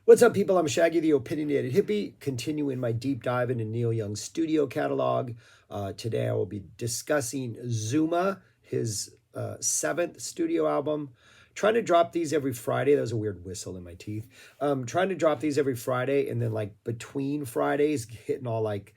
What's up, people? I'm Shaggy, the Opinionated Hippie, continuing my deep dive into Neil Young's studio catalog. Today I will be discussing Zuma, his seventh studio album. Trying to drop these every Friday. That was a weird whistle in my teeth. Trying to drop these every Friday, and then like between Fridays, hitting all like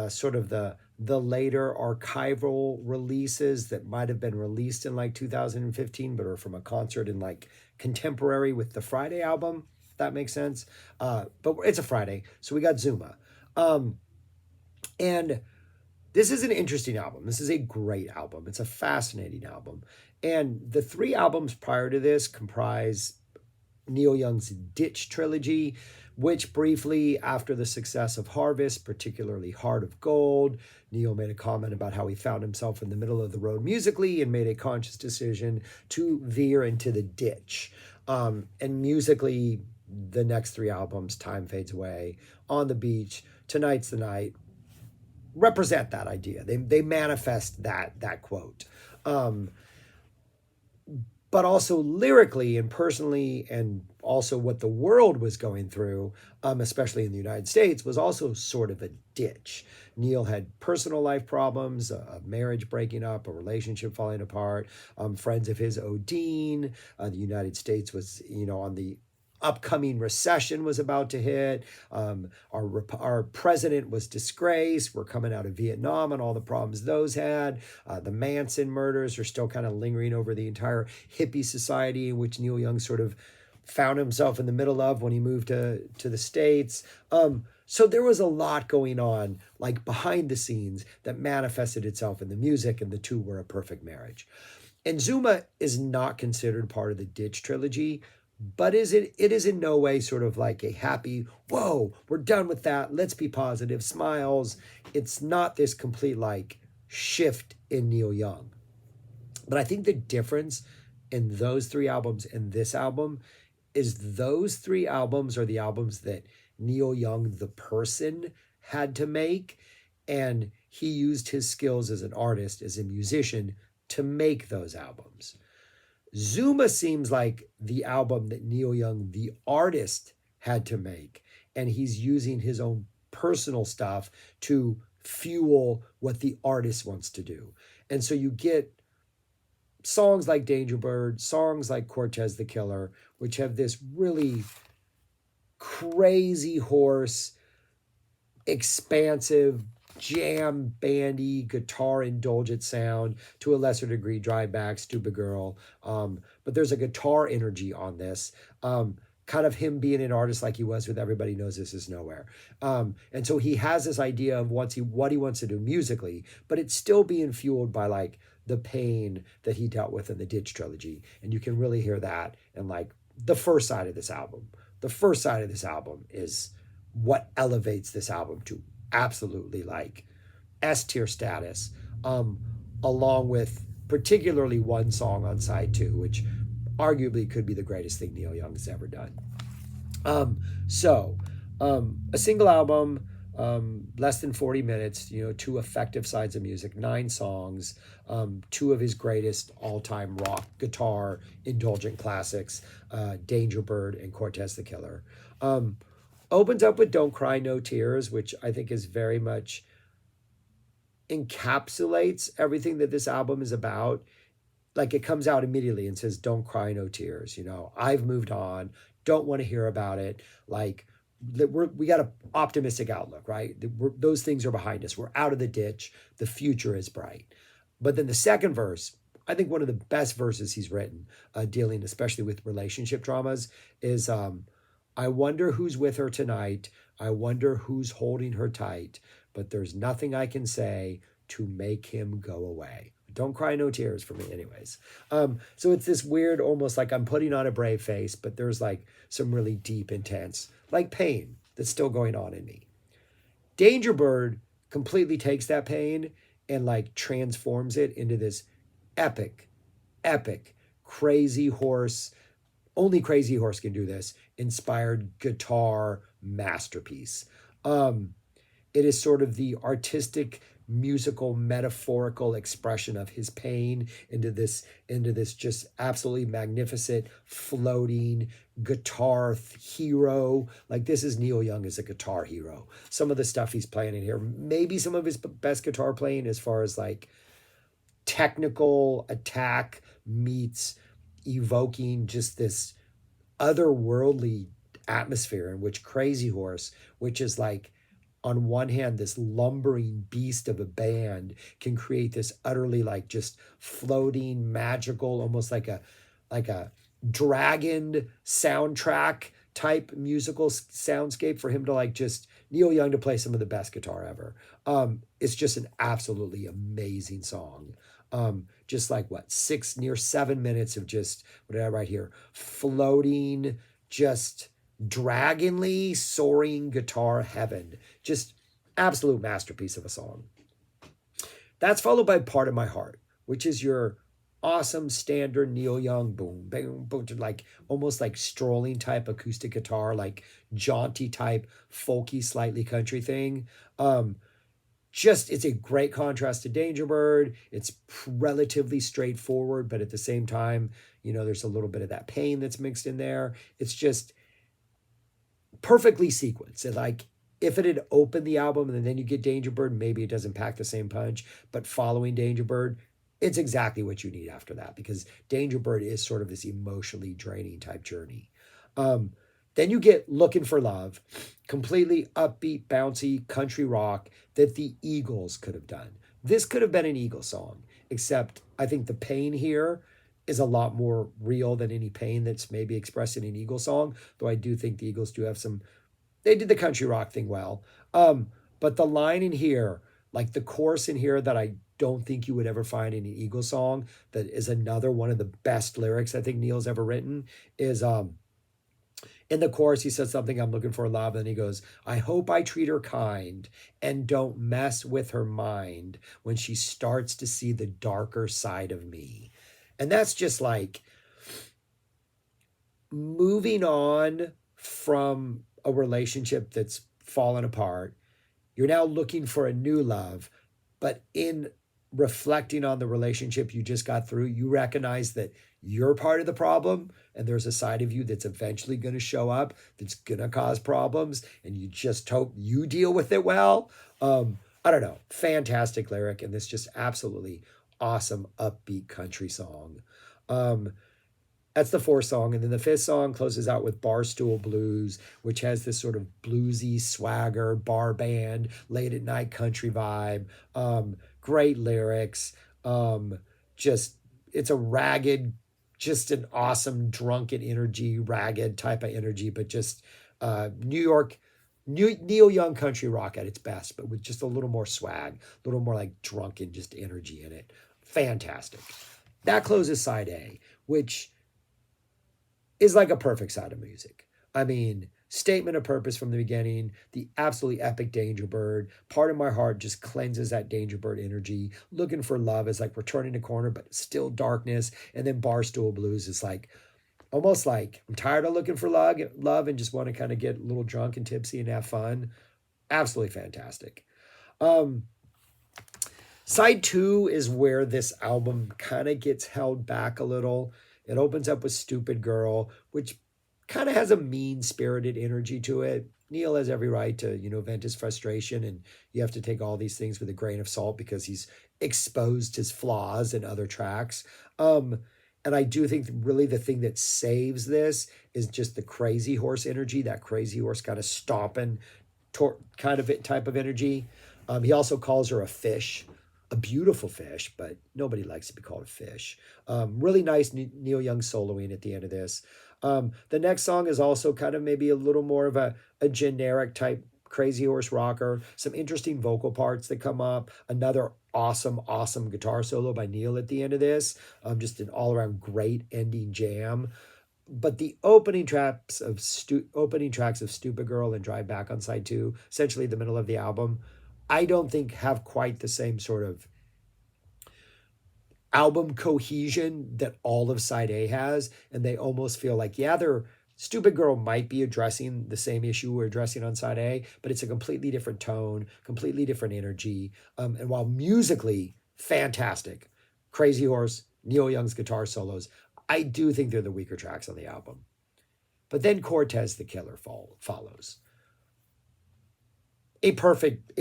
sort of the later archival releases that might have been released in like 2015, but are from a concert in like contemporary with the Friday album. That makes sense. But it's a Friday, so we got Zuma. And this is an interesting album. This is a great album. It's a fascinating album. And the three albums prior to this comprise Neil Young's Ditch trilogy, which briefly, after the success of Harvest, particularly Heart of Gold, Neil made a comment about how he found himself in the middle of the road musically and made a conscious decision to veer into the ditch. And musically, the next three albums, Time Fades Away, On the Beach, Tonight's the Night, represent that idea. They manifest that quote. But also lyrically and personally, and also what the world was going through, especially in the United States, was also sort of a ditch. Neil had personal life problems, a marriage breaking up, a relationship falling apart, friends of his ODing. The United States was, on the upcoming recession was about to hit. Our president was disgraced. We're coming out of Vietnam and all the problems those had. The Manson murders are still kind of lingering over the entire hippie society, in which Neil Young sort of found himself in the middle of when he moved to the States. So there was a lot going on, like behind the scenes, that manifested itself in the music, and the two were a perfect marriage. And Zuma is not considered part of the Ditch trilogy, but it is in no way sort of like a happy, whoa, we're done with that, let's be positive, smiles. It's not this complete like shift in Neil Young. But I think the difference in those three albums and this album is those three albums are the albums that Neil Young, the person, had to make. And he used his skills as an artist, as a musician, to make those albums. Zuma seems like the album that Neil Young, the artist, had to make. And he's using his own personal stuff to fuel what the artist wants to do. And so you get songs like Danger Bird, songs like Cortez the Killer, which have this really crazy horse, expansive, jam bandy, guitar indulgent sound, to a lesser degree Drive Back, Stupid Girl. But there's a guitar energy on this. Kind of him being an artist like he was with Everybody Knows This Is Nowhere. And so he has this idea of what he wants to do musically, but it's still being fueled by like the pain that he dealt with in the Ditch trilogy. And you can really hear that in like the first side of this album. The first side of this album is what elevates this album to absolutely like S tier status, along with particularly one song on side two, which arguably could be the greatest thing Neil Young has ever done. A single album, less than 40 minutes, two effective sides of music, 9 songs, two of his greatest all-time rock guitar indulgent classics, Danger Bird and Cortez the Killer. Opens up with Don't Cry, No Tears, which I think is very much encapsulates everything that this album is about. Like it comes out immediately and says, don't cry, no tears. I've moved on. Don't want to hear about it. Like we got an optimistic outlook, right? Those things are behind us. We're out of the ditch. The future is bright. But then the second verse, I think one of the best verses he's written, dealing especially with relationship dramas, is I wonder who's with her tonight. I wonder who's holding her tight. But there's nothing I can say to make him go away. Don't cry, no tears for me anyways. So it's this weird, almost like I'm putting on a brave face, but there's like some really deep, intense, like pain that's still going on in me. Danger Bird completely takes that pain and like transforms it into this epic, crazy horse. Only Crazy Horse can do this. Inspired guitar masterpiece. It is sort of the artistic musical metaphorical expression of his pain into this just absolutely magnificent floating guitar hero. Like, this is Neil Young as a guitar hero. Some of the stuff he's playing in here, maybe some of his best guitar playing as far as like technical attack meets evoking just this otherworldly atmosphere in which Crazy Horse, which is like on one hand this lumbering beast of a band, can create this utterly like just floating magical, almost like a dragon soundtrack type musical soundscape for him to like just Neil Young to play some of the best guitar ever. It's just an absolutely amazing song. Just like what, near 7 minutes of just what did I write here? Floating, just dragonly soaring guitar heaven. Just absolute masterpiece of a song. That's followed by Part of My Heart, which is your awesome standard Neil Young boom, boom, boom, like almost like strolling type acoustic guitar, like jaunty type folky, slightly country thing. Just it's a great contrast to Danger Bird. It's relatively straightforward, but at the same time, there's a little bit of that pain that's mixed in there. It's just perfectly sequenced. And like, if it had opened the album and then you get Danger Bird, maybe it doesn't pack the same punch. But following Danger Bird, it's exactly what you need after that, because Danger Bird is sort of this emotionally draining type journey. Then you get Looking for Love, completely upbeat, bouncy country rock that the Eagles could have done. This could have been an Eagles song, except I think the pain here is a lot more real than any pain that's maybe expressed in an Eagles song, though I do think the Eagles do have they did the country rock thing well. But the line in here, like the chorus in here that I don't think you would ever find in an Eagles song, that is another one of the best lyrics I think Neil's ever written, is in the chorus, he says something, I'm looking for love. And he goes, I hope I treat her kind and don't mess with her mind when she starts to see the darker side of me. And that's just like moving on from a relationship that's fallen apart. You're now looking for a new love, but in reflecting on the relationship you just got through, you recognize that you're part of the problem and there's a side of you that's eventually going to show up that's going to cause problems, and you just hope you deal with it well. I don't know, fantastic lyric, and this just absolutely awesome upbeat country song. That's the fourth song. And then the fifth song closes out with Barstool Blues, which has this sort of bluesy swagger, bar band, late at night country vibe. Great lyrics. Just, it's a ragged, just an awesome drunken energy, ragged type of energy, but just New York, Neil Young country rock at its best, but with just a little more swag, a little more like drunken, just energy in it. Fantastic. That closes side A, which is like a perfect side of music. I mean, statement of purpose from the beginning, the absolutely epic Danger Bird. Part of My Heart just cleanses that Danger Bird energy. Looking for Love is like we're turning a corner, but still darkness. And then Barstool Blues is like almost like I'm tired of looking for love and just want to kind of get a little drunk and tipsy and have fun. Absolutely fantastic. Side 2 is where this album kind of gets held back a little. It opens up with Stupid Girl, which kind of has a mean-spirited energy to it. Neil has every right to, vent his frustration, and you have to take all these things with a grain of salt because he's exposed his flaws in other tracks. And I do think really the thing that saves this is just the Crazy Horse energy, that Crazy Horse kind of stomping kind of type of energy. He also calls her a fish, a beautiful fish, but nobody likes to be called a fish. Really nice Neil Young soloing at the end of this. The next song is also kind of maybe a little more of a generic type Crazy Horse rocker. Some interesting vocal parts that come up. Another awesome guitar solo by Neil at the end of this. Just an all-around great ending jam. But the opening tracks of Stupid Girl and Drive Back on side 2, essentially the middle of the album, I don't think have quite the same sort of album cohesion that all of side A has. And they almost feel like, yeah, they're Stupid Girl might be addressing the same issue we're addressing on side A, but it's a completely different tone, completely different energy. And while musically fantastic, Crazy Horse, Neil Young's guitar solos, I do think they're the weaker tracks on the album. But then Cortez the Killer follows. A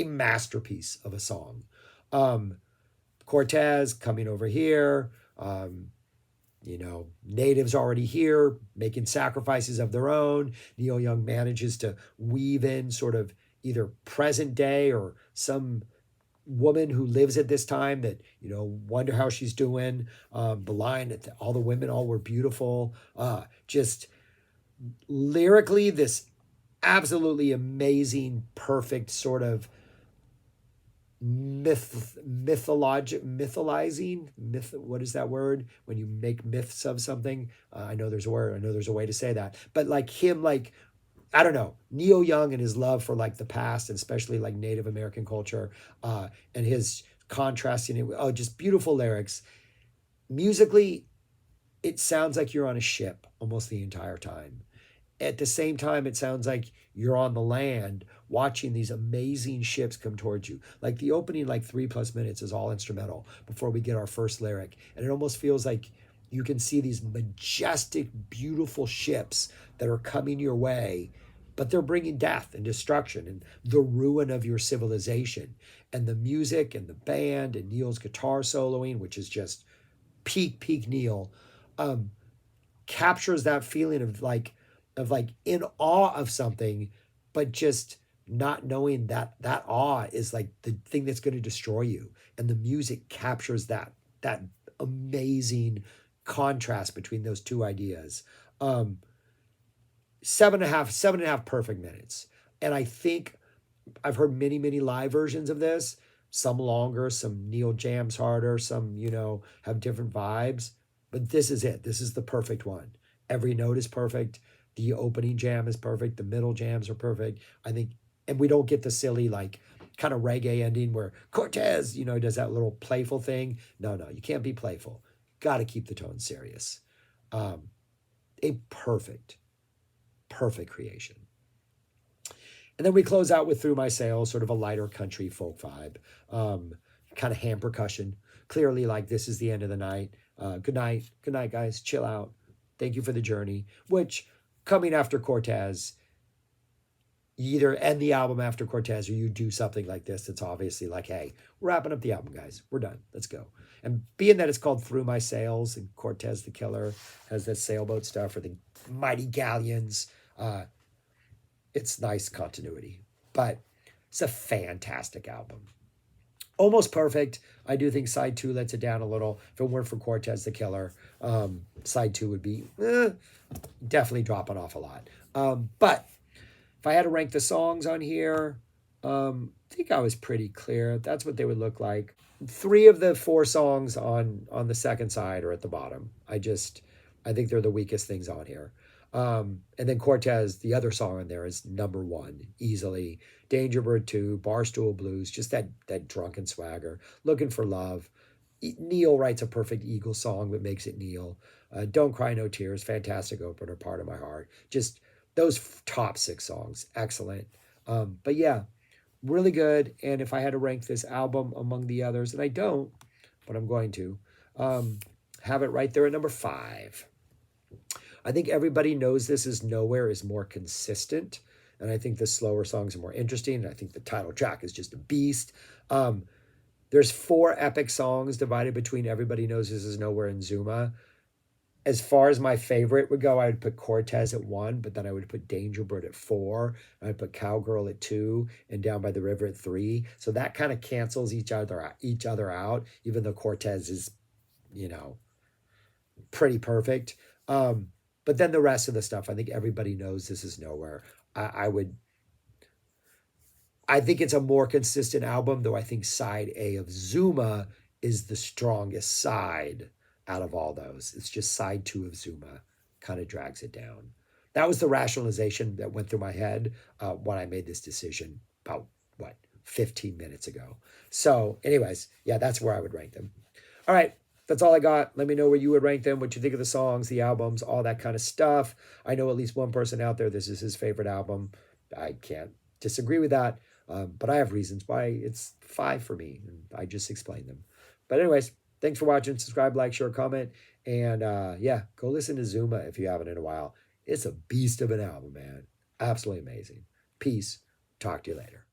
masterpiece of a song. Um, Cortez coming over here, natives already here making sacrifices of their own. Neil Young manages to weave in sort of either present day or some woman who lives at this time that, wonder how she's doing. The line that all the women all were beautiful. Just lyrically, this absolutely amazing, perfect sort of what is that word when you make myths of something? I know there's a word, I know there's a way to say that, but like him, like, I don't know, Neil Young and his love for like the past and especially like Native American culture, and his contrasting it, just beautiful lyrics. Musically, it sounds like you're on a ship almost the entire time. At the same time, it sounds like you're on the land watching these amazing ships come towards you. Like the opening, like 3+ minutes is all instrumental before we get our first lyric. And it almost feels like you can see these majestic, beautiful ships that are coming your way, but they're bringing death and destruction and the ruin of your civilization. And the music and the band and Neil's guitar soloing, which is just peak Neil, captures that feeling of like in awe of something, but just not knowing that that awe is like the thing that's going to destroy you. And the music captures that amazing contrast between those two ideas. 7.5 perfect minutes. And I think I've heard many live versions of this, some longer, some Neil jams harder, some, have different vibes. But this is it. This is the perfect one. Every note is perfect. The opening jam is perfect. The middle jams are perfect. I think, and we don't get the silly, like, kind of reggae ending where Cortez, does that little playful thing. No, you can't be playful. Got to keep the tone serious. A perfect creation. And then we close out with Through My Sails, sort of a lighter country folk vibe, kind of hand percussion. Clearly, like, this is the end of the night. Good night, guys. Chill out. Thank you for the journey. Which, coming after Cortez, you either end the album after Cortez or you do something like this that's obviously like, hey, we're wrapping up the album, guys. We're done. Let's go. And being that it's called Through My Sails and Cortez the Killer has that sailboat stuff or the mighty galleons, it's nice continuity. But it's a fantastic album. Almost perfect. I do think side 2 lets it down a little. If it weren't for Cortez the Killer, side 2 would be definitely dropping off a lot. But if I had to rank the songs on here, I think I was pretty clear. That's what they would look like. 3 of the 4 songs on the second side are at the bottom. I think they're the weakest things on here. And then Cortez, the other song on there, is number 1 easily. Danger Bird 2, Barstool Blues, just that drunken swagger, Looking for Love. Neil writes a perfect Eagles song that makes it Neil. Don't Cry No Tears, fantastic opener, Part of My Heart. Just those top 6 songs, excellent. But yeah, really good. And if I had to rank this album among the others, and I don't, but I'm going to, have it right there at number 5. I think Everybody Knows This Is Nowhere is more consistent. And I think the slower songs are more interesting. And I think the title track is just a beast. There's 4 epic songs divided between Everybody Knows This Is Nowhere and Zuma. As far as my favorite would go, I would put Cortez at 1, but then I would put Danger Bird at 4. I'd put Cowgirl at 2 and Down by the River at 3. So that kind of cancels each other out, even though Cortez is, pretty perfect. But then the rest of the stuff, I think Everybody Knows This Is Nowhere. I think it's a more consistent album, though I think side A of Zuma is the strongest side out of all those. It's just side 2 of Zuma kind of drags it down. That was the rationalization that went through my head when I made this decision about, 15 minutes ago. So anyways, yeah, that's where I would rank them. All right. That's all I got. Let me know where you would rank them, what you think of the songs, the albums, all that kind of stuff. I know at least one person out there, this is his favorite album. I can't disagree with that, but I have reasons why it's five for me, and I just explained them. But, anyways, thanks for watching. Subscribe, like, share, comment, and yeah, go listen to Zuma if you haven't in a while. It's a beast of an album, man. Absolutely amazing. Peace. Talk to you later.